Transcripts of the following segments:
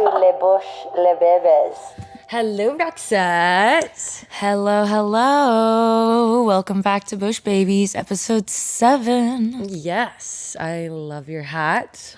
Les Bouches, Les Bébés. Hello, Roxette. Hello. Welcome back to Bush Babies, episode 7. Yes, I love your hat.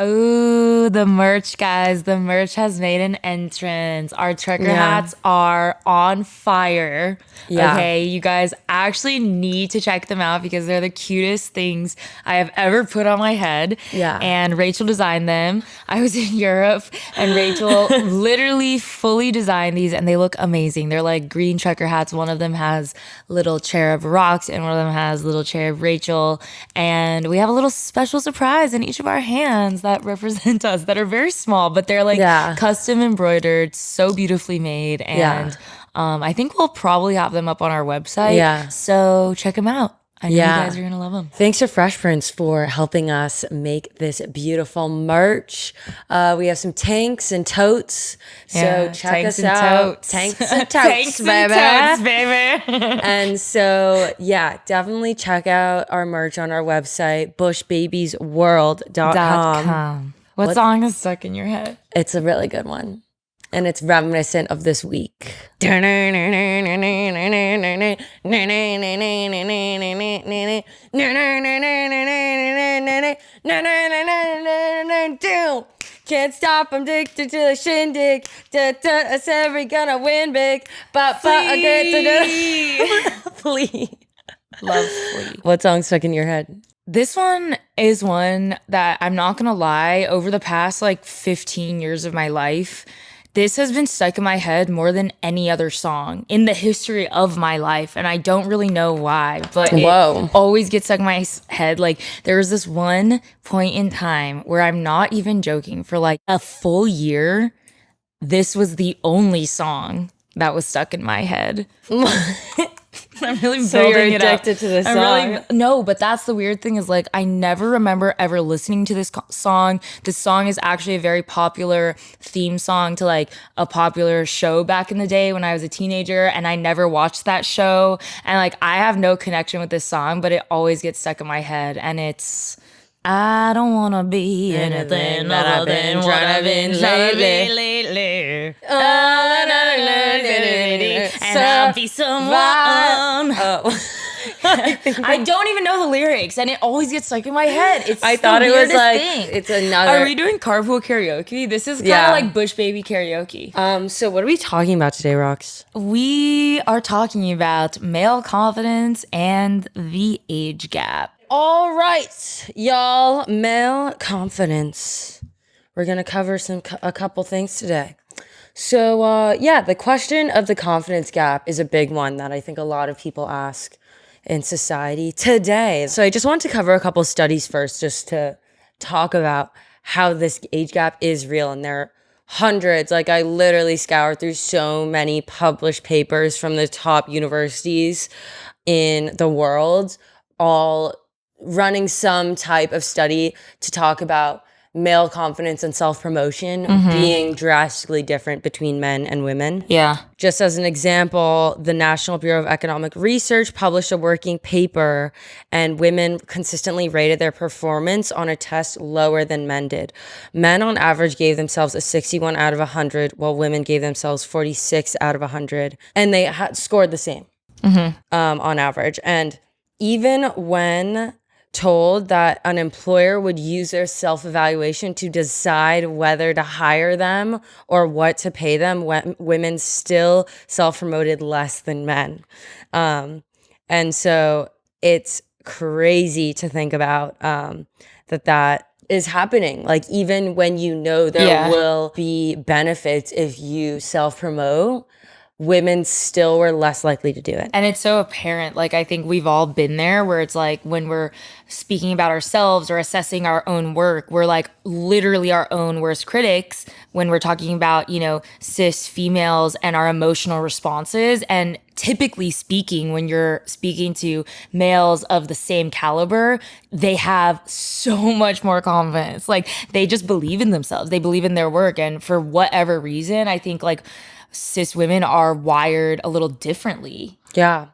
Oh, the merch, guys. The merch has made an entrance. Our trucker hats are on fire. Yeah. Okay, you guys actually need to check them out because they're the cutest things I have ever put on my head. Yeah. And Rachel designed them. I was in Europe and Rachel literally fully designed these and they look amazing. They're like green trucker hats. One of them has little cherub Rox and one of them has little cherub Rachel. And we have a little special surprise in each of our hands that represent us that are very small, but they're like custom embroidered, so beautifully made. And I think we'll probably have them up on our website. Yeah. So check them out. I know you guys are going to love them. Thanks to Fresh Prince for helping us make this beautiful merch. We have some tanks and totes. So check us out. Tanks and totes, baby. And so, definitely check out our merch on our website, bushbabiesworld.com. What song is stuck in your head? It's a really good one. And it's reminiscent of this week. Can't stop, I'm addicted to the shindig. I said we're gonna win big. But I get to Flea. Love Flea. What song's stuck in your head? This one is one that I'm not gonna lie, over the past like 15 years of my life, this has been stuck in my head more than any other song in the history of my life. And I don't really know why, but it always gets stuck in my head. Like there was this one point in time where I'm not even joking, for like a full year, this was the only song that was stuck in my head. I'm really so building you're addicted to this song. No, but that's the weird thing is like I never remember ever listening to this song. This song is actually a very popular theme song to like a popular show back in the day when I was a teenager, and I never watched that show. And like I have no connection with this song, but it always gets stuck in my head, and it's I don't wanna be anything that I've been what I've been lately. And I'll be someone. I don't even know the lyrics, and it always gets stuck in my head. I thought it was like thing. It's another. Are we doing carpool karaoke? This is kind of like Bush Baby karaoke. So what are we talking about today, Rox? We are talking about male confidence and the age gap. All right, y'all, male confidence. We're going to cover a couple things today. So, the question of the confidence gap is a big one that I think a lot of people ask in society today. So I just want to cover a couple studies first just to talk about how this age gap is real. And there are hundreds. Like I literally scoured through so many published papers from the top universities in the world, all running some type of study to talk about male confidence and self-promotion being drastically different between men and women. Yeah. Just as an example, the National Bureau of Economic Research published a working paper, and women consistently rated their performance on a test lower than men did. Men on average gave themselves a 61 out of 100, while women gave themselves 46 out of 100. And they scored the same on average. And even when told that an employer would use their self-evaluation to decide whether to hire them or what to pay them, women still self-promoted less than men. And so it's crazy to think about that is happening. Like even when you know there will be benefits if you self-promote, women still were less likely to do it. And it's so apparent. Like, I think we've all been there where it's like when we're speaking about ourselves or assessing our own work, we're like literally our own worst critics when we're talking about, you know, cis females and our emotional responses. And typically speaking, when you're speaking to males of the same caliber, they have so much more confidence. Like, they just believe in themselves. They believe in their work. And for whatever reason, I think like cis women are wired a little differently. Yeah.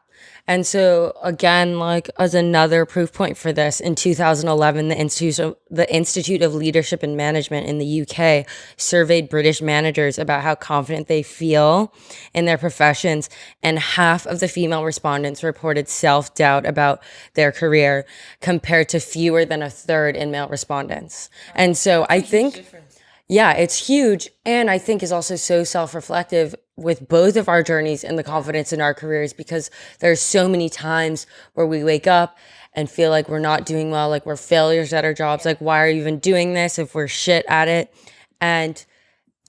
And so again, like as another proof point for this, in 2011, the Institute of Leadership and Management in the UK surveyed British managers about how confident they feel in their professions, and half of the female respondents reported self-doubt about their career compared to fewer than a third in male respondents. And so I think yeah, it's huge. And I think is also so self-reflective with both of our journeys and the confidence in our careers, because there's so many times where we wake up and feel like we're not doing well, like we're failures at our jobs. Like, why are you even doing this if we're shit at it? And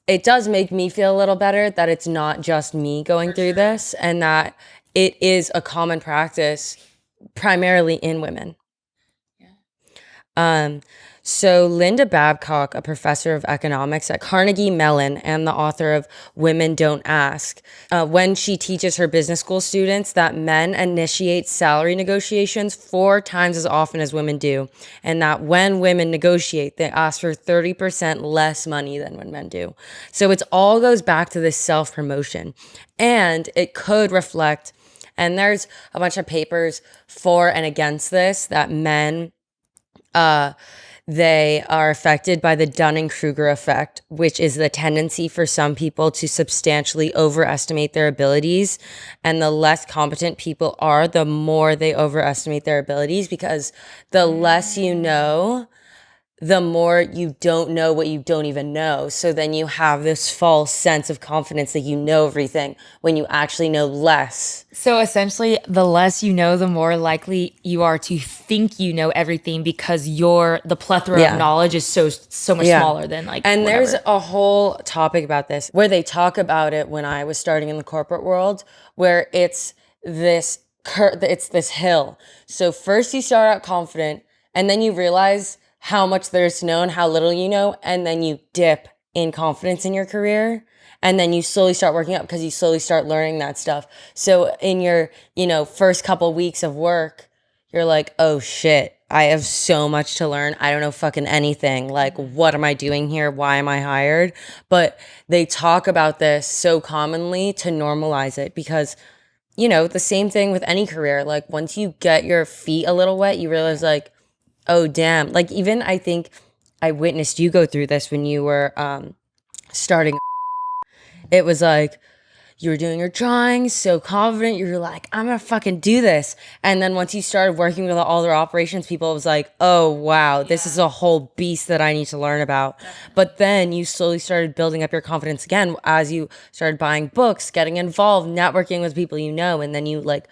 it does make me feel a little better that it's not just me going through this, and that it is a common practice primarily in women. So Linda Babcock, a professor of economics at Carnegie Mellon and the author of Women Don't Ask, when she teaches her business school students that men initiate salary negotiations 4 times as often as women do, and that when women negotiate, they ask for 30% less money than when men do. So it all goes back to this self-promotion, and it could reflect, and there's a bunch of papers for and against this, that men they are affected by the Dunning-Kruger effect, which is the tendency for some people to substantially overestimate their abilities. And the less competent people are, the more they overestimate their abilities, because the less you know, the more you don't know what you don't even know. So then you have this false sense of confidence that you know everything when you actually know less. So essentially, the less you know, the more likely you are to think you know everything, because the plethora of knowledge is so much smaller than like. And whatever. there's a whole topic about this where they talk about it when I was starting in the corporate world, where it's this hill. So first you start out confident, and then you realize how much there's to know and how little you know, and then you dip in confidence in your career, and then you slowly start working up because you slowly start learning that stuff. So in your, first couple weeks of work, you're like, oh shit, I have so much to learn. I don't know fucking anything. Like, what am I doing here? Why am I hired? But they talk about this so commonly to normalize it, because the same thing with any career. Like, once you get your feet a little wet, you realize like, oh, damn. Like, even I think I witnessed you go through this when you were starting. It was like, you were doing your drawings, so confident. You were like, I'm going to fucking do this. And then once you started working with all their operations people, it was like, oh, wow, this is a whole beast that I need to learn about. Definitely. But then you slowly started building up your confidence again as you started buying books, getting involved, networking with people you know. And then you like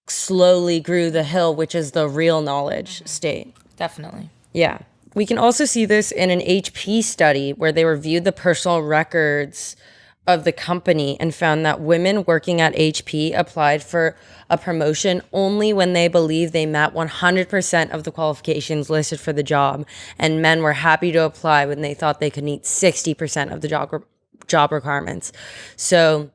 slowly grew the hill, which is the real knowledge state. Definitely. Yeah. We can also see this in an HP study where they reviewed the personal records of the company and found that women working at HP applied for a promotion only when they believed they met 100% of the qualifications listed for the job, and men were happy to apply when they thought they could meet 60% of the job requirements. So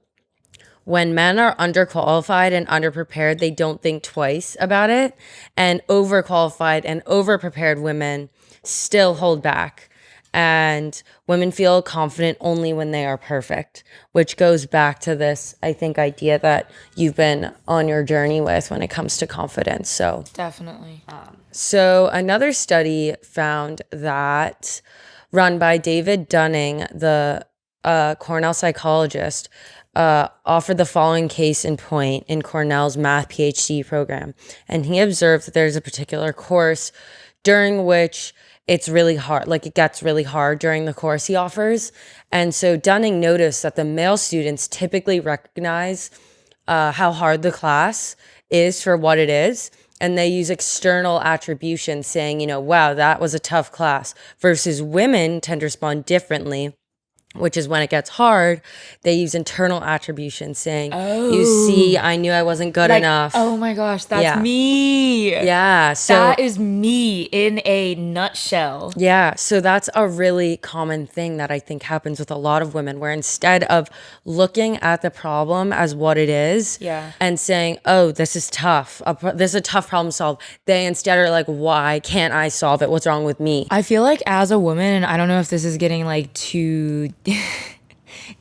when men are underqualified and underprepared, they don't think twice about it. And overqualified and overprepared women still hold back. And women feel confident only when they are perfect, which goes back to this, I think, idea that you've been on your journey with when it comes to confidence. So definitely. So another study found that, run by David Dunning, the Cornell psychologist, offered the following case in point in Cornell's math PhD program. And he observed that there's a particular course during which it's really hard, like it gets really hard during the course he offers. And so Dunning noticed that the male students typically recognize how hard the class is for what it is. And they use external attribution saying, wow, that was a tough class, versus women tend to respond differently, which is when it gets hard, they use internal attribution saying, you see, I knew I wasn't good enough. Oh my gosh, that's me. Yeah. So that is me in a nutshell. Yeah. So that's a really common thing that I think happens with a lot of women, where instead of looking at the problem as what it is and saying, oh, this is tough, this is a tough problem to solve, they instead are like, why can't I solve it? What's wrong with me? I feel like as a woman, and I don't know if this is getting like too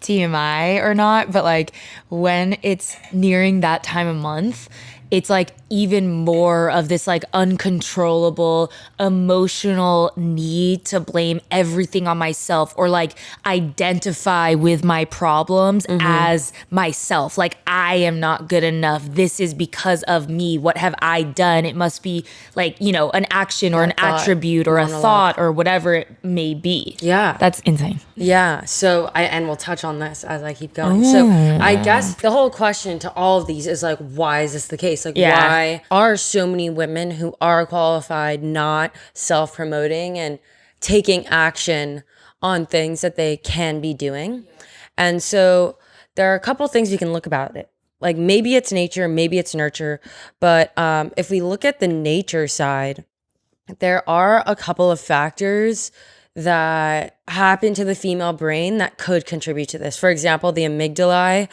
TMI or not, but like when it's nearing that time of month, it's like even more of this like uncontrollable emotional need to blame everything on myself or like identify with my problems as myself. Like, I am not good enough. This is because of me. What have I done? It must be like, you know, an action or an attribute or a thought or whatever it may be. Yeah. That's insane. Yeah. So and we'll touch on this as I keep going. So I guess the whole question to all of these is like, why is this the case? Like, why are so many women who are qualified not self-promoting and taking action on things that they can be doing? And so there are a couple things we can look about it. Like, maybe it's nature, maybe it's nurture. But if we look at the nature side, there are a couple of factors that happen to the female brain that could contribute to this. For example, the amygdala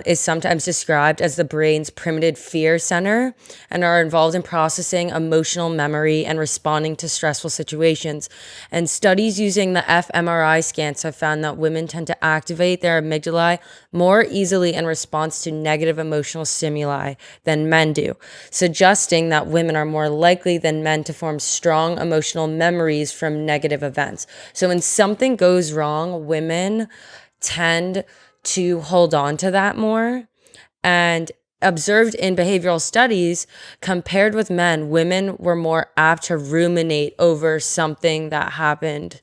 is sometimes described as the brain's primitive fear center and are involved in processing emotional memory and responding to stressful situations. And studies using the fMRI scans have found that women tend to activate their amygdala more easily in response to negative emotional stimuli than men do, suggesting that women are more likely than men to form strong emotional memories from negative events. So when something goes wrong, women tend to hold on to that more. And observed in behavioral studies, compared with men, women were more apt to ruminate over something that happened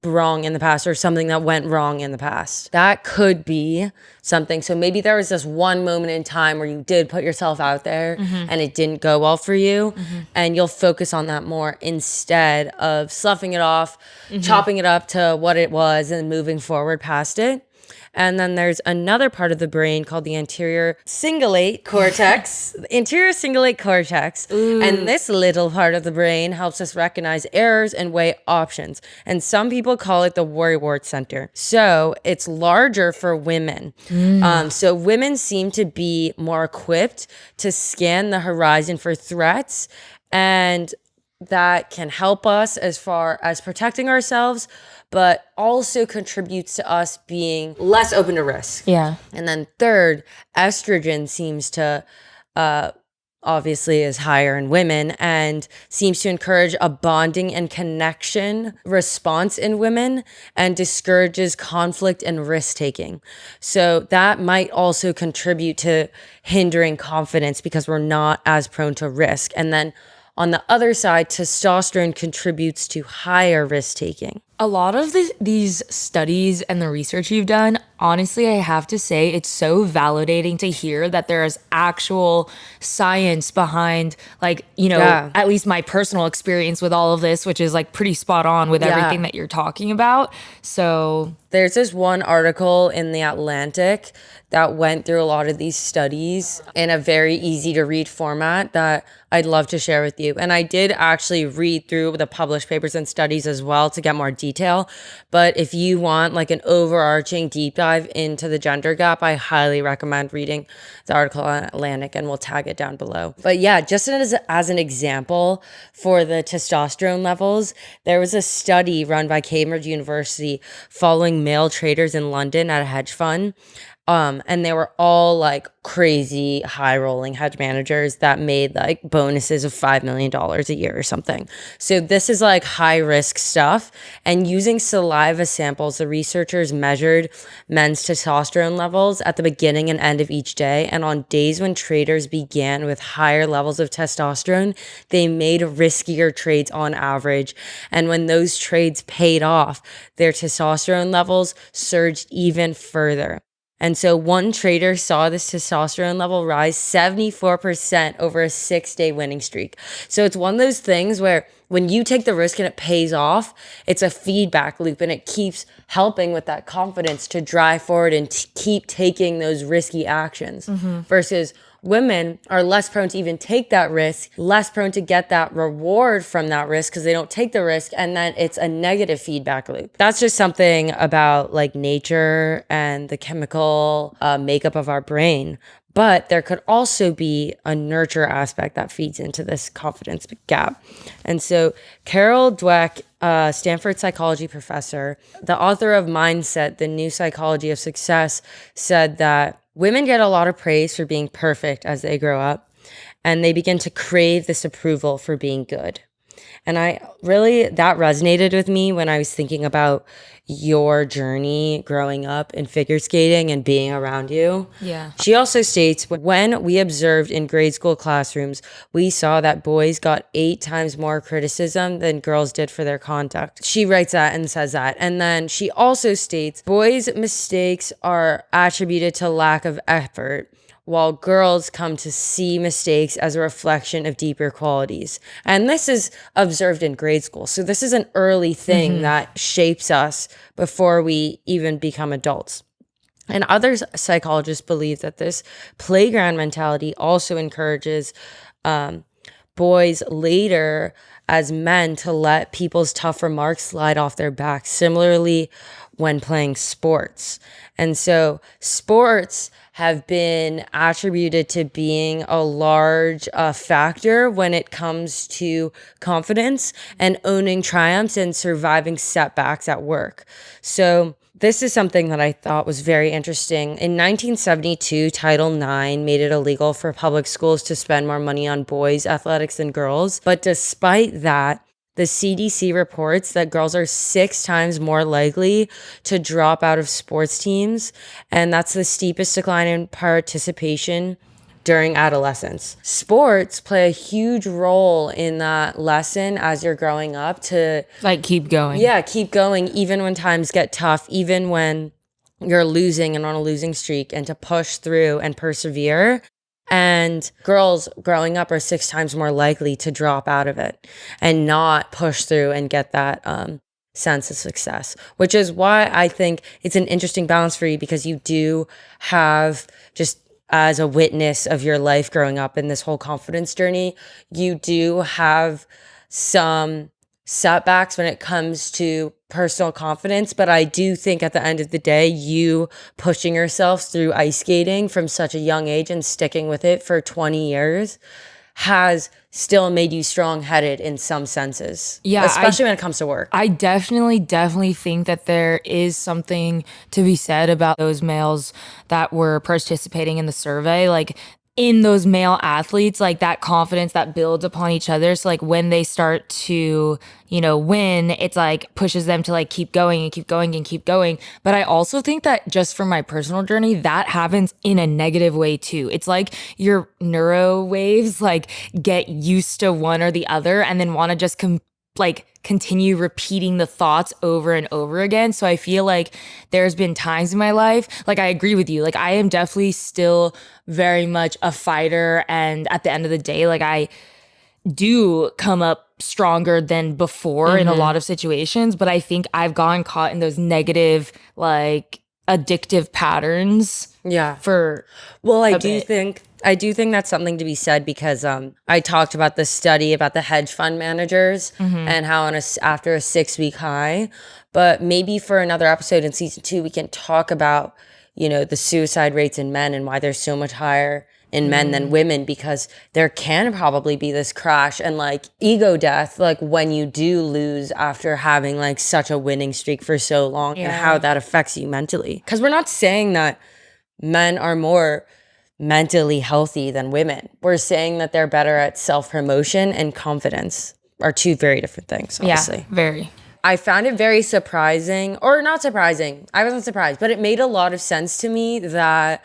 wrong in the past or something that went wrong in the past. That could be something. So maybe there was this one moment in time where you did put yourself out there and it didn't go well for you, and you'll focus on that more instead of sloughing it off, chopping it up to what it was and moving forward past it. And then there's another part of the brain called the anterior cingulate cortex. Anterior cingulate cortex. Ooh. And this little part of the brain helps us recognize errors and weigh options. And some people call it the worrywart center. So it's larger for women. So women seem to be more equipped to scan the horizon for threats, and that can help us as far as protecting ourselves, but also contributes to us being less open to risk. Yeah. And then third, estrogen seems to obviously is higher in women and seems to encourage a bonding and connection response in women and discourages conflict and risk taking. So that might also contribute to hindering confidence because we're not as prone to risk. And then on the other side, testosterone contributes to higher risk taking. A lot of these studies and the research you've done, honestly, I have to say it's so validating to hear that there is actual science behind, like, you know, at least my personal experience with all of this, which is like pretty spot on with everything that you're talking about. So there's this one article in The Atlantic that went through a lot of these studies in a very easy to read format that I'd love to share with you. And I did actually read through the published papers and studies as well to get more detail. But if you want like an overarching deep dive into the gender gap, I highly recommend reading the article on Atlantic, and we'll tag it down below. But yeah, just as an example for the testosterone levels, there was a study run by Cambridge University following male traders in London at a hedge fund. And they were all like crazy high rolling hedge managers that made like bonuses of $5 million a year or something. So this is like high risk stuff. And using saliva samples, the researchers measured men's testosterone levels at the beginning and end of each day. And on days when traders began with higher levels of testosterone, they made riskier trades on average. And when those trades paid off, their testosterone levels surged even further. And so one trader saw this testosterone level rise 74% over a 6-day winning streak. So it's one of those things where when you take the risk and it pays off, it's a feedback loop and it keeps helping with that confidence to drive forward and keep taking those risky actions. Versus women are less prone to even take that risk, less prone to get that reward from that risk because they don't take the risk, and then it's a negative feedback loop. That's just something about like nature and the chemical makeup of our brain. But there could also be a nurture aspect that feeds into this confidence gap. And so Carol Dweck, Stanford psychology professor, the author of Mindset, The New Psychology of Success, said that women get a lot of praise for being perfect as they grow up. and they begin to crave this approval for being good. And that resonated with me when I was thinking about your journey growing up in figure skating and being around you. Yeah. She also states, when we observed in grade school classrooms, we saw that boys got 8 times more criticism than girls did for their conduct. She writes that and says that. And then she also states, boys' mistakes are attributed to lack of effort, while girls come to see mistakes as a reflection of deeper qualities. And this is observed in grade school. So this is an early thing that shapes us before we even become adults. And other psychologists believe that this playground mentality also encourages boys later as men to let people's tough remarks slide off their back, similarly when playing sports. And so sports have been attributed to being a large factor when it comes to confidence and owning triumphs and surviving setbacks at work. So this is something that I thought was very interesting. In 1972, Title IX made it illegal for public schools to spend more money on boys' athletics than girls. But despite that, the CDC reports that girls are 6 times more likely to drop out of sports teams, and that's the steepest decline in participation during adolescence. Sports play a huge role in that lesson as you're growing up to keep going. Yeah, keep going even when times get tough, even when you're losing and on a losing streak, and to push through and persevere. And girls growing up are 6 times more likely to drop out of it and not push through and get that sense of success, which is why I think it's an interesting balance for you, because you do have, just as a witness of your life growing up in this whole confidence journey, you do have some setbacks when it comes to personal confidence. But I do think at the end of the day, you pushing yourself through ice skating from such a young age and sticking with it for 20 years has still made you strong-headed in some senses. Yeah, especially when it comes to work. I definitely think that there is something to be said about those males that were participating in the survey. Like, in those male athletes, like that confidence that builds upon each other. So like when they start to, win, it's like pushes them to like keep going and keep going and keep going. But I also think that just from my personal journey, that happens in a negative way too. It's like your neuro waves like get used to one or the other and then want to just continue repeating the thoughts over and over again. So I feel like there's been times in my life, like I agree with you, like I am definitely still very much a fighter. And at the end of the day, like I do come up stronger than before in a lot of situations. But I think I've gotten caught in those negative, like addictive patterns. Yeah. I do think that's something to be said, because I talked about the study about the hedge fund managers and how after a 6-week high, but maybe for another episode in season 2, we can talk about, the suicide rates in men and why they're so much higher in men than women, because there can probably be this crash and like ego death, like when you do lose after having like such a winning streak for so long and how that affects you mentally. Because we're not saying that men are more mentally healthy than women. We're saying that they're better at self-promotion, and confidence are 2 very different things, obviously. Yeah, very. I found it very surprising, or not surprising. I wasn't surprised, but it made a lot of sense to me that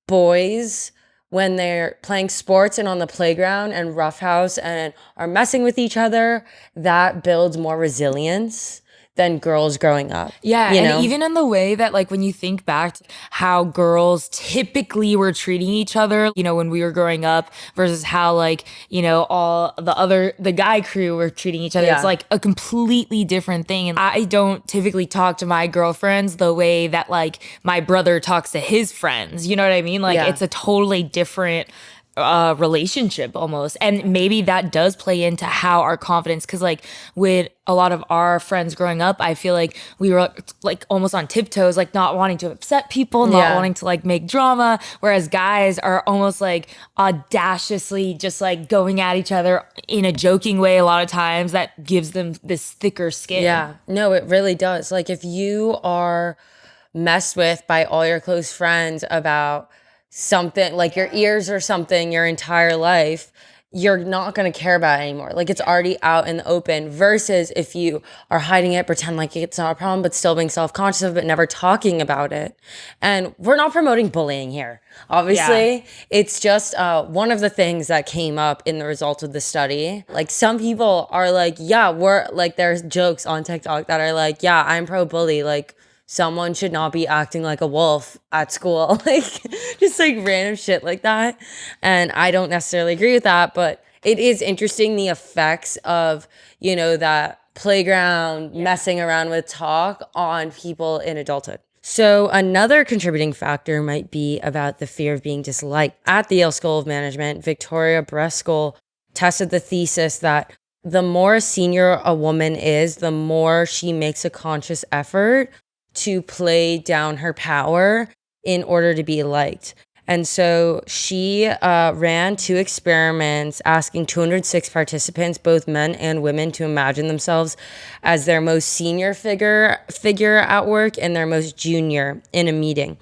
boys, when they're playing sports and on the playground and roughhouse and are messing with each other, that builds more resilience than girls growing up. Yeah, and even in the way that like when you think back to how girls typically were treating each other, when we were growing up versus how like, all the guy crew were treating each other. Yeah. It's like a completely different thing. And I don't typically talk to my girlfriends the way that like my brother talks to his friends. You know what I mean? Like it's a totally different relationship almost. And maybe that does play into how our confidence, because like with a lot of our friends growing up, I feel like we were like almost on tiptoes, like not wanting to upset people, not wanting to like make drama, whereas guys are almost like audaciously just like going at each other in a joking way a lot of times that gives them this thicker skin. Yeah, no, it really does. Like if you are messed with by all your close friends about something like your ears or something your entire life, you're not going to care about it anymore. Like it's already out in the open, versus if you are hiding it, pretend like it's not a problem, but still being self-conscious of it, never talking about it. And we're not promoting bullying here. Obviously, it's just one of the things that came up in the results of the study. Like some people are like, yeah, we're like, there's jokes on TikTok that are like, yeah, I'm pro bully. Like, someone should not be acting like a wolf at school. Like just like random shit like that. And I don't necessarily agree with that, but it is interesting the effects of, that playground messing around with talk on people in adulthood. So another contributing factor might be about the fear of being disliked. At the Yale School of Management, Victoria Breskel tested the thesis that the more senior a woman is, the more she makes a conscious effort to play down her power in order to be liked. And so she ran 2 experiments asking 206 participants, both men and women, to imagine themselves as their most senior figure at work and their most junior in a meeting.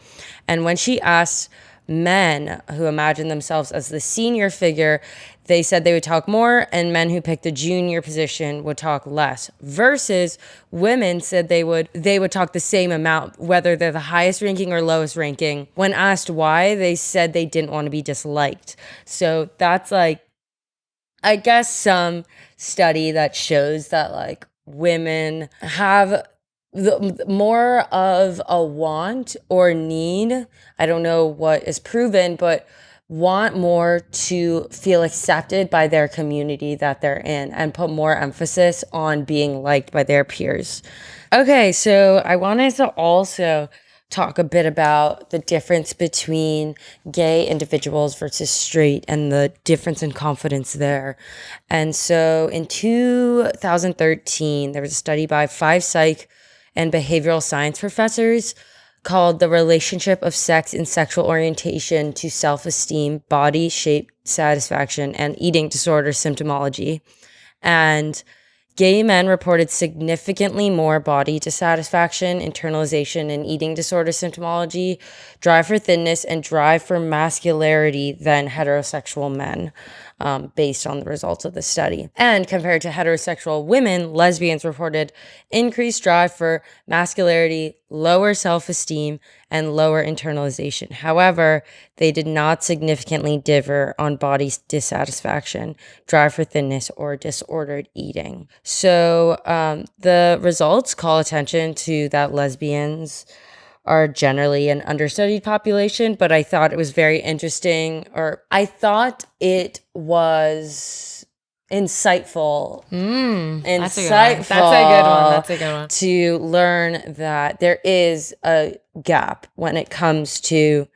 And when she asked men who imagined themselves as the senior figure, they said they would talk more, and men who picked the junior position would talk less, versus women said they would talk the same amount, whether they're the highest ranking or lowest ranking. When asked why, they said they didn't want to be disliked. So that's like, I guess, some study that shows that like women have the more of a want or need, I don't know what is proven, but want more to feel accepted by their community that they're in and put more emphasis on being liked by their peers. Okay, so I wanted to also talk a bit about the difference between gay individuals versus straight and the difference in confidence there. And so in 2013, there was a study by 5 psych and behavioral science professors called The Relationship of Sex and Sexual Orientation to Self-Esteem, Body Shape Satisfaction, and Eating Disorder Symptomology. And gay men reported significantly more body dissatisfaction, internalization, and eating disorder symptomology, drive for thinness, and drive for masculinity than heterosexual men, based on the results of the study. And compared to heterosexual women, lesbians reported increased drive for masculinity, lower self-esteem, and lower internalization. However, they did not significantly differ on body dissatisfaction, drive for thinness, or disordered eating. So the results call attention to that lesbians are generally an understudied population, but I thought it was very interesting, or I thought it was insightful. That's a good one. That's a good one. To learn that there is a gap when it comes to,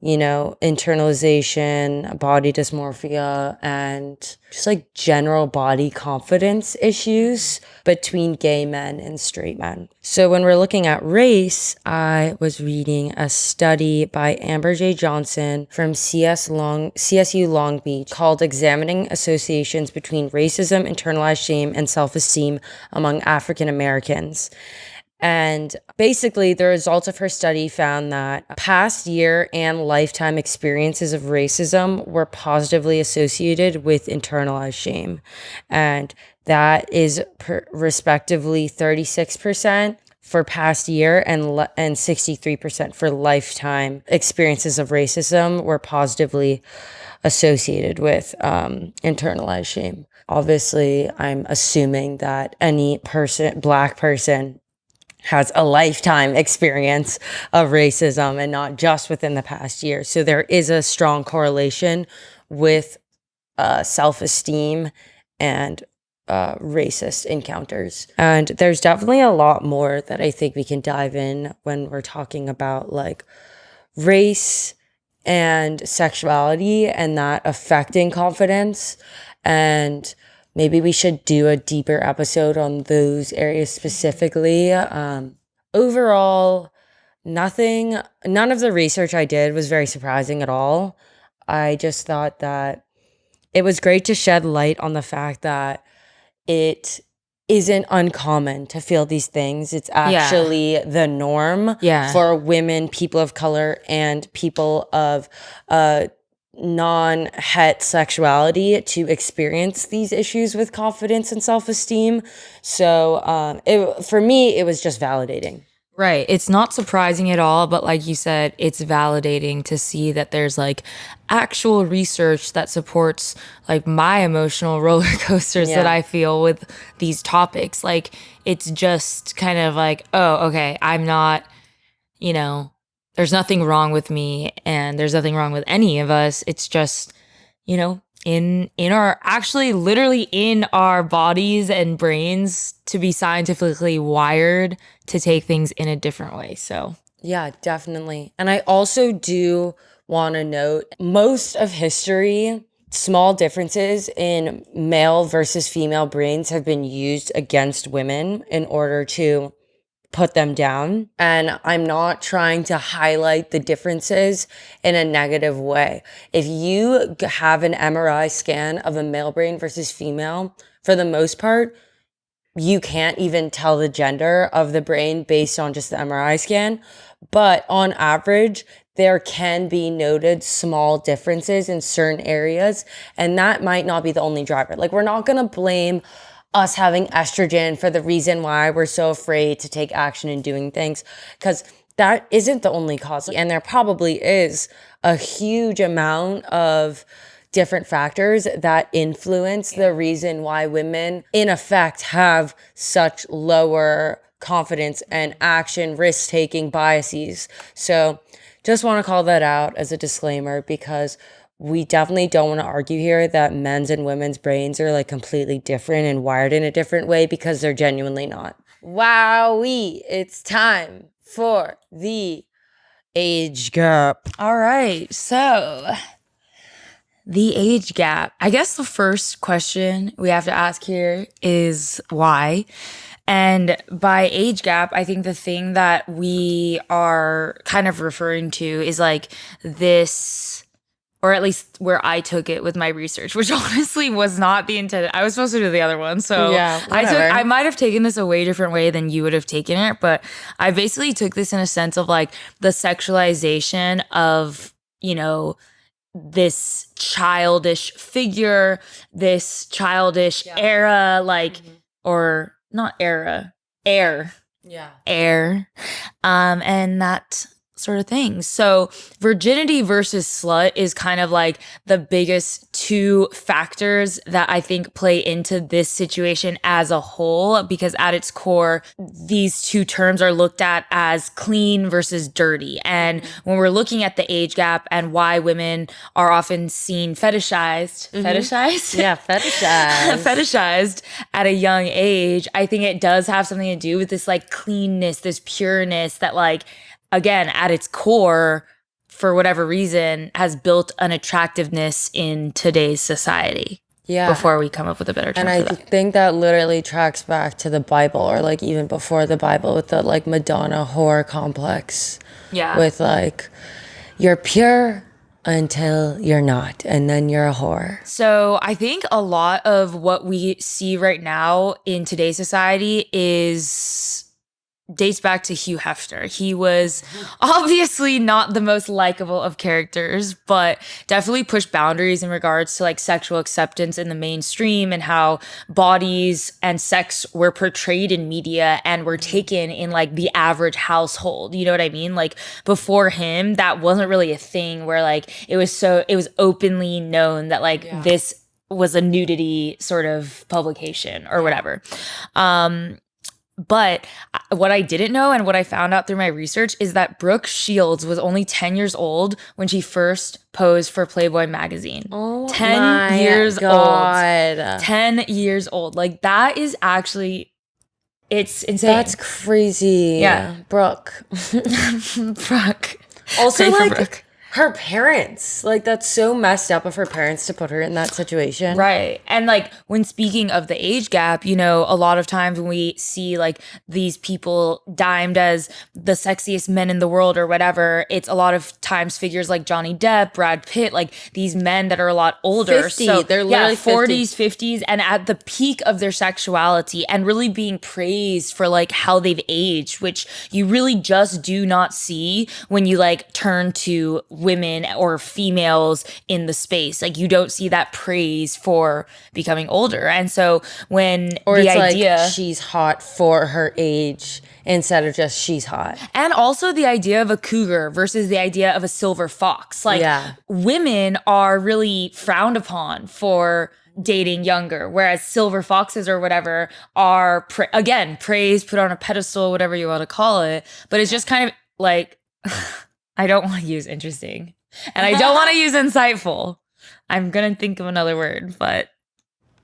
internalization, body dysmorphia, and just like general body confidence issues between gay men and straight men. So when we're looking at race, I was reading a study by Amber J. Johnson from CSU Long Beach called Examining Associations Between Racism, Internalized Shame, and Self-Esteem Among African Americans. And basically, the results of her study found that past year and lifetime experiences of racism were positively associated with internalized shame. And that is respectively 36% for past year and 63% for lifetime experiences of racism were positively associated with internalized shame. Obviously, I'm assuming that any Black person has a lifetime experience of racism and not just within the past year. So there is a strong correlation with self-esteem and racist encounters. And there's definitely a lot more that I think we can dive in when we're talking about like race and sexuality and that affecting confidence. And maybe we should do a deeper episode on those areas specifically. Overall, none of the research I did was very surprising at all. I just thought that it was great to shed light on the fact that it isn't uncommon to feel these things. It's actually the norm for women, people of color, and people of non-het sexuality to experience these issues with confidence and self-esteem. So for me, it was just validating. Right. It's not surprising at all, but like you said, it's validating to see that there's like actual research that supports like my emotional roller coasters that I feel with these topics. Like it's just kind of like, oh, okay, I'm not, there's nothing wrong with me and there's nothing wrong with any of us. It's just, in our actually literally in our bodies and brains to be scientifically wired to take things in a different way. So yeah, definitely. And I also do want to note most of history, small differences in male versus female brains have been used against women in order to put them down. And I'm not trying to highlight the differences in a negative way. If you have an MRI scan of a male brain versus female, for the most part, you can't even tell the gender of the brain based on just the MRI scan. But on average, there can be noted small differences in certain areas, and that might not be the only driver. Like, we're not going to blame us having estrogen for the reason why we're so afraid to take action in doing things, because that isn't the only cause. And there probably is a huge amount of different factors that influence the reason why women, in effect, have such lower confidence and action risk-taking biases. So just want to call that out as a disclaimer, because we definitely don't want to argue here that men's and women's brains are like completely different and wired in a different way, because they're genuinely not. Wowee, it's time for the age gap. all right, so the age gap. I guess the first question we have to ask here is why? And by age gap, I think the thing that we are kind of referring to is like this, or at least where I took it with my research, which honestly was not the intent. I was supposed to do the other one. So yeah, I might have taken this a way different way than you would have taken it. But I basically took this in a sense of like the sexualization of, this childish figure, this childish era, like, or not era, air. Yeah. Air. And that sort of thing. So virginity versus slut is kind of like the biggest two factors that I think play into this situation as a whole, because at its core, these two terms are looked at as clean versus dirty. And when we're looking at the age gap and why women are often seen fetishized, Yeah, fetishized. fetishized at a young age, I think it does have something to do with this like cleanness, this pureness that like, again, at its core, for whatever reason, has built an attractiveness in today's society. Yeah. Before we come up with a better term and for I that. think that literally tracks back to the Bible, or like even before the Bible, with the like Madonna whore complex. Yeah. With like, you're pure until you're not, and then you're a whore. So I think a lot of what we see right now in today's society dates back to Hugh Hefner. He was obviously not the most likable of characters, but definitely pushed boundaries in regards to like sexual acceptance in the mainstream and how bodies and sex were portrayed in media and were taken in like the average household. You know what I mean? Like before him, that wasn't really a thing where like it was openly known that like this was a nudity sort of publication or whatever. But what I didn't know and what I found out through my research is that Brooke Shields was only 10 years old when she first posed for Playboy magazine. Oh, 10 my years God. old. 10 years old. Like that is actually, it's insane. That's crazy. Yeah. Brooke. Brooke. Also, Pray for like, Brooke. her parents. Like, that's so messed up of her parents to put her in that situation. Right. And like when speaking of the age gap, you know, a lot of times when we see like these people dimed as the sexiest men in the world or whatever, it's a lot of times figures like Johnny Depp, Brad Pitt, like these men that are a lot older. 50. So They're literally 40s, 50s, and at the peak of their sexuality and really being praised for like how they've aged, which you really just do not see when you like turn to women or females in the space. Like you don't see that praise for becoming older. And so when Or the it's idea, like she's hot for her age instead of just she's hot. and also the idea of a cougar versus the idea of a silver fox. Like women are really frowned upon for dating younger, whereas silver foxes or whatever are again praised, put on a pedestal, whatever you want to call it. But it's just kind of like I don't want to use interesting and I don't want to use insightful. I'm gonna think of another word, but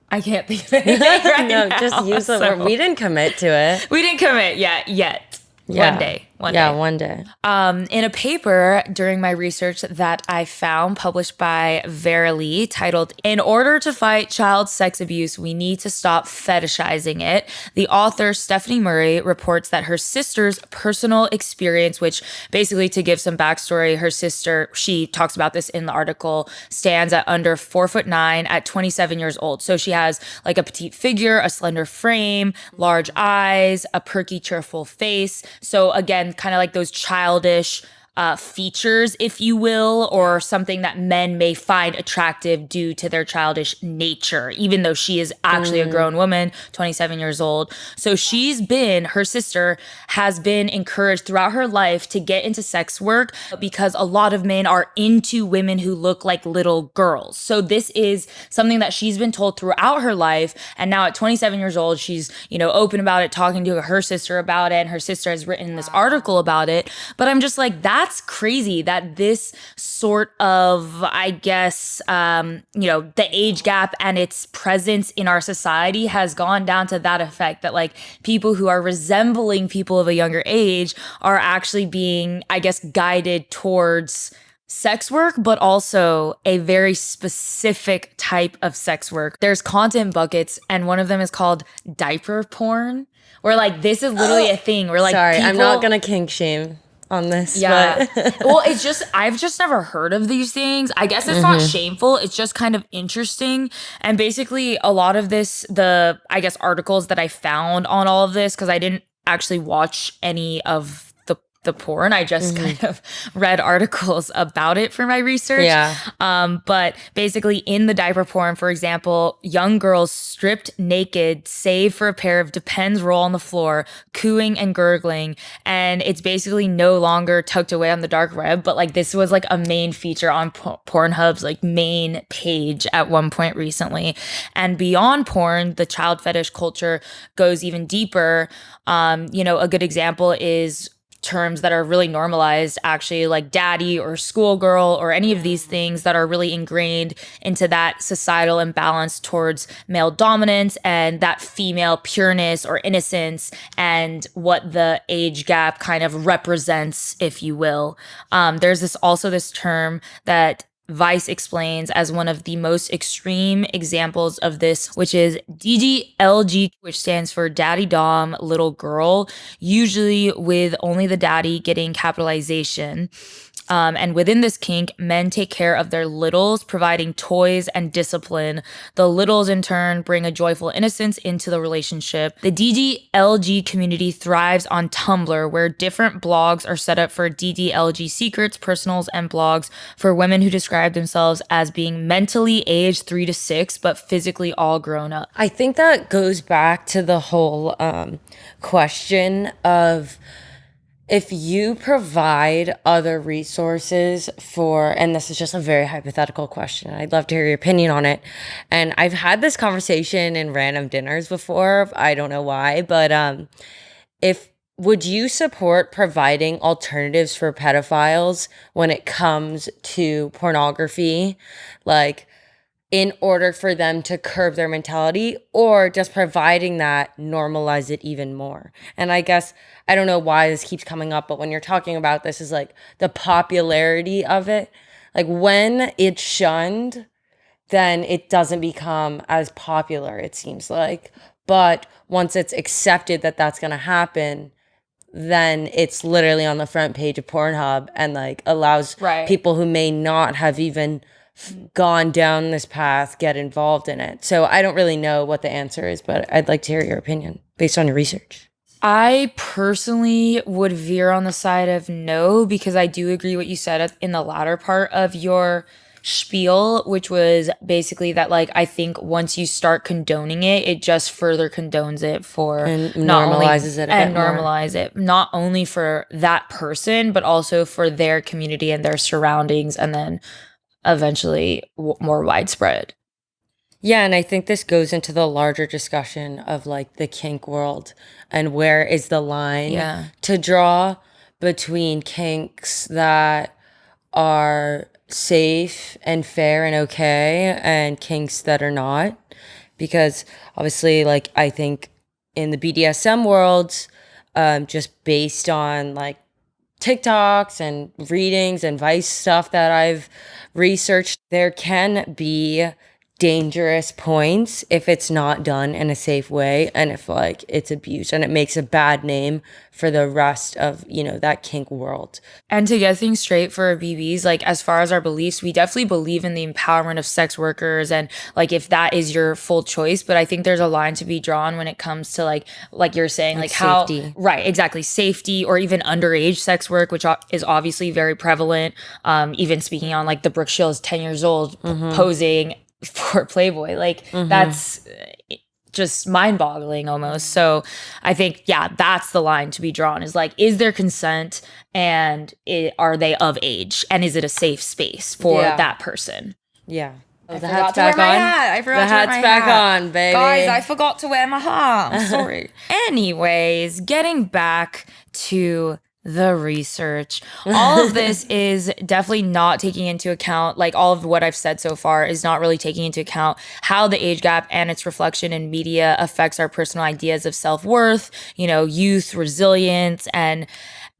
I can't think of anything right No, now. just use the word. We didn't commit to it. We didn't commit yet. One day. One day. In a paper during my research that I found published by Verily titled, "In order to fight child sex abuse, we need to stop fetishizing it," the author Stephanie Murray reports that her sister's personal experience, which basically, to give some backstory, her sister, she talks about this in the article, stands at under 4'9" at 27 years old. So she has like a petite figure, a slender frame, large eyes, a perky, cheerful face. So again, kind of like those childish features, if you will, or something that men may find attractive due to their childish nature, even though she is actually a grown woman, 27 years old. So her sister has been encouraged throughout her life to get into sex work because a lot of men are into women who look like little girls. So this is something that she's been told throughout her life. And now at 27 years old, she's, open about it, talking to her sister about it. And her sister has written this article about it. But I'm just like, that's crazy that this sort of, I guess, the age gap and its presence in our society has gone down to that effect, that like people who are resembling people of a younger age are actually being, I guess, guided towards sex work, but also a very specific type of sex work. There's content buckets, and one of them is called diaper porn, where like this is literally a thing where like I'm not gonna kink shame on this. Yeah. But Well, I've just never heard of these things. I guess it's not shameful. It's just kind of interesting. And basically a lot of this, I guess, articles that I found on all of this, because I didn't actually watch any of the porn. I just kind of read articles about it for my research. Yeah. But basically in the diaper porn, for example, young girls stripped naked, save for a pair of Depends roll on the floor, cooing and gurgling. And it's basically no longer tucked away on the dark web, but like this was like a main feature on Pornhub's like main page at one point recently. And beyond porn, the child fetish culture goes even deeper. A good example is terms that are really normalized, actually, like daddy or schoolgirl or any of these things that are really ingrained into that societal imbalance towards male dominance and that female pureness or innocence and what the age gap kind of represents, if you will. There's this term that Vice explains as one of the most extreme examples of this, which is DDLG, which stands for Daddy Dom Little Girl, usually with only the daddy getting capitalization. And within this kink, men take care of their littles, providing toys and discipline. The littles, in turn, bring a joyful innocence into the relationship. The DDLG community thrives on Tumblr, where different blogs are set up for DDLG secrets, personals, and blogs for women who describe themselves as being mentally aged 3 to 6, but physically all grown up. I think that goes back to the whole question of, if you provide other resources and this is just a very hypothetical question, I'd love to hear your opinion on it. And I've had this conversation in random dinners before. I don't know why, but would you support providing alternatives for pedophiles when it comes to pornography? Like, in order for them to curb their mentality, or just providing that normalize it even more. And I guess I don't know why this keeps coming up, but when you're talking about this is like the popularity of it. Like when it's shunned, then it doesn't become as popular, it seems like. But once it's accepted that that's going to happen, then it's literally on the front page of Pornhub and like allows people who may not have even gone down this path get involved in it. So I don't really know what the answer is, but I'd like to hear your opinion based on your research. I personally would veer on the side of no, because I do agree what you said in the latter part of your spiel, which was basically that like I think once you start condoning it, it just further condones it for and normalizes it a bit more. Normalize it not only for that person but also for their community and their surroundings, and then eventually more widespread. Yeah, and I think this goes into the larger discussion of like the kink world and where is the line to draw between kinks that are safe and fair and okay and kinks that are not. Because obviously, like, I think in the BDSM world, just based on like TikToks and readings and Vice stuff that I've researched, there can be dangerous points if it's not done in a safe way and if like it's abused, and it makes a bad name for the rest of, you know, that kink world. And to get things straight for our BBs, like as far as our beliefs, we definitely believe in the empowerment of sex workers and like if that is your full choice, but I think there's a line to be drawn when it comes to like you're saying like how safety. Right, exactly, safety, or even underage sex work, which is obviously very prevalent. Even speaking on like the Brooke Shields 10 years old posing for Playboy, like that's just mind-boggling almost. So I think that's the line to be drawn, is like, is there consent, and are they of age, and is it a safe space for that person? Oh, The hat's back on. I forgot to wear my hat. Back on, baby. Guys, I forgot to wear my hat. I'm sorry. Anyways, getting back to the research. All of this is definitely not taking into account, like all of what I've said so far is not really taking into account how the age gap and its reflection in media affects our personal ideas of self-worth, you know, youth, resilience, and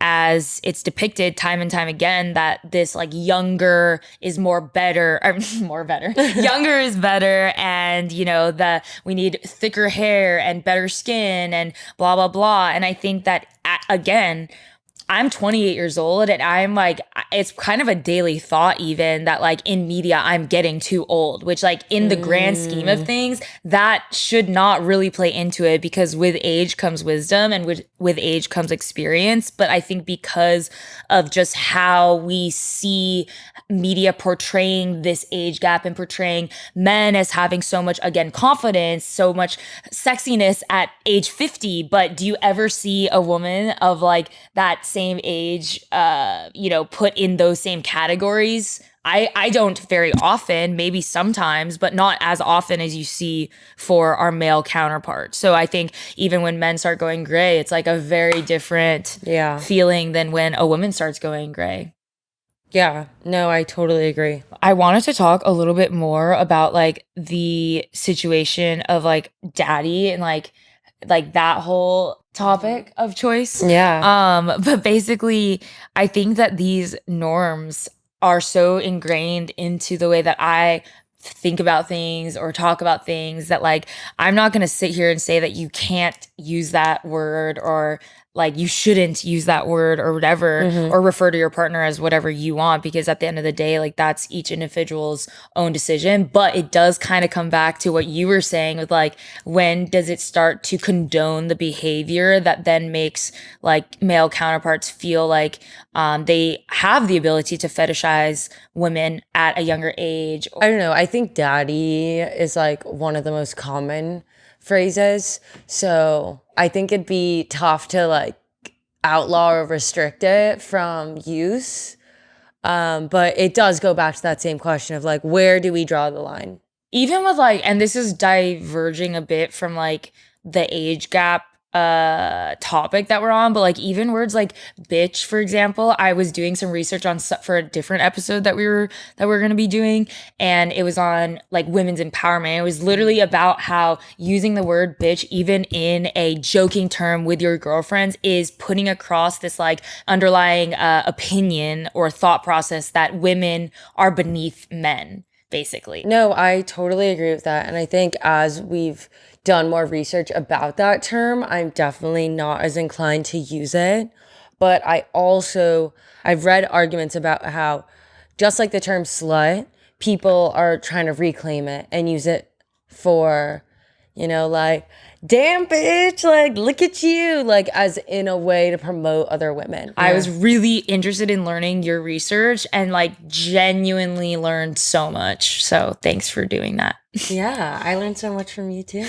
as it's depicted time and time again that this like younger is better, younger is better, and you know that we need thicker hair and better skin and blah blah blah. And I think that again, I'm 28 years old and I'm like, it's kind of a daily thought even that like in media, I'm getting too old, which like in the grand scheme of things, that should not really play into it, because with age comes wisdom and with age comes experience. But I think because of just how we see media portraying this age gap and portraying men as having so much, again, confidence, so much sexiness at age 50. But do you ever see a woman of like that same age, you know, put in those same categories? I don't very often, maybe sometimes, but not as often as you see for our male counterparts. So I think even when men start going gray, it's like a very different feeling than when a woman starts going gray. Yeah, no, I totally agree. I wanted to talk a little bit more about like the situation of like daddy and like that whole topic of choice. Yeah. But basically, I think that these norms are so ingrained into the way that I think about things or talk about things that like I'm not going to sit here and say that you can't use that word, or like you shouldn't use that word or whatever, or refer to your partner as whatever you want, because at the end of the day, like that's each individual's own decision. But it does kind of come back to what you were saying with like, when does it start to condone the behavior that then makes like male counterparts feel like they have the ability to fetishize women at a younger age? I don't know. I think daddy is like one of the most common phrases. So I think it'd be tough to like outlaw or restrict it from use. But it does go back to that same question of like, where do we draw the line? Even with like, and this is diverging a bit from like the age gap topic that we're on, but like even words like bitch, for example, I was doing some research on for a different episode that we're going to be doing, and it was on like women's empowerment. It was literally about how using the word bitch even in a joking term with your girlfriends is putting across this like underlying opinion or thought process that women are beneath men, basically. No, I totally agree with that. And I think as we've done more research about that term, I'm definitely not as inclined to use it. But I've read arguments about how just like the term slut, people are trying to reclaim it and use it for, like, damn bitch, like, look at you, like, as in a way to promote other women. I was really interested in learning your research and like genuinely learned so much. So thanks for doing that. Yeah, I learned so much from you too.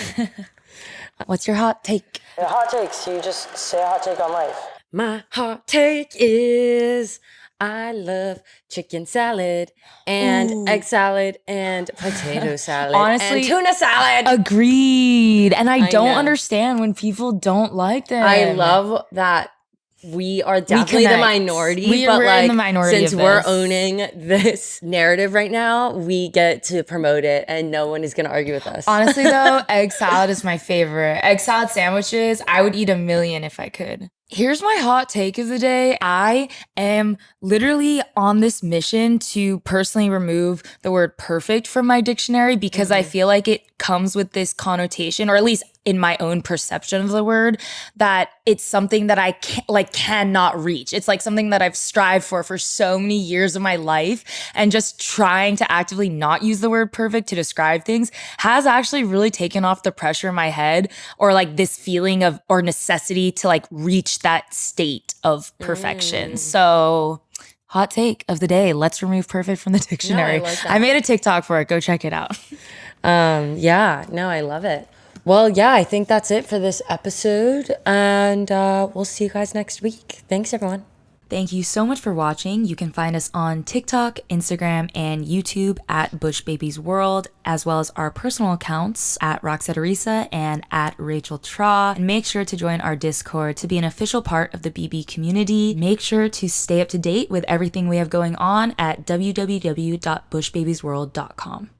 What's your hot take? The hot takes, you just say a hot take on life. My hot take is I love chicken salad and egg salad and potato salad. Honestly, and tuna salad. Agreed. And I don't know. understand when people don't like them. I love that we are definitely the connect. minority, We're but like in the minority since of we're this. owning this narrative right now, we get to promote it and no one is going to argue with us. Honestly though, egg salad is my favorite. Egg salad sandwiches, I would eat 1,000,000 if I could. Here's my hot take of the day. I am literally on this mission to personally remove the word perfect from my dictionary because I feel like it comes with this connotation, or at least in my own perception of the word, that it's something that I cannot reach. It's like something that I've strived for so many years of my life, and just trying to actively not use the word perfect to describe things has actually really taken off the pressure in my head, or like this feeling of or necessity to like reach that state of perfection. So hot take of the day, let's remove perfect from the dictionary. No, I like that. I made a TikTok for it. Go check it out. Yeah, no, I love it. Well, yeah, I think that's it for this episode, and we'll see you guys next week. Thanks, everyone. Thank you so much for watching. You can find us on TikTok, Instagram, and YouTube at Bush Babies World, as well as our personal accounts at Rox Rachel and at Rachel Tra. And make sure to join our Discord to be an official part of the BB community. Make sure to stay up to date with everything we have going on at www.bushbabiesworld.com.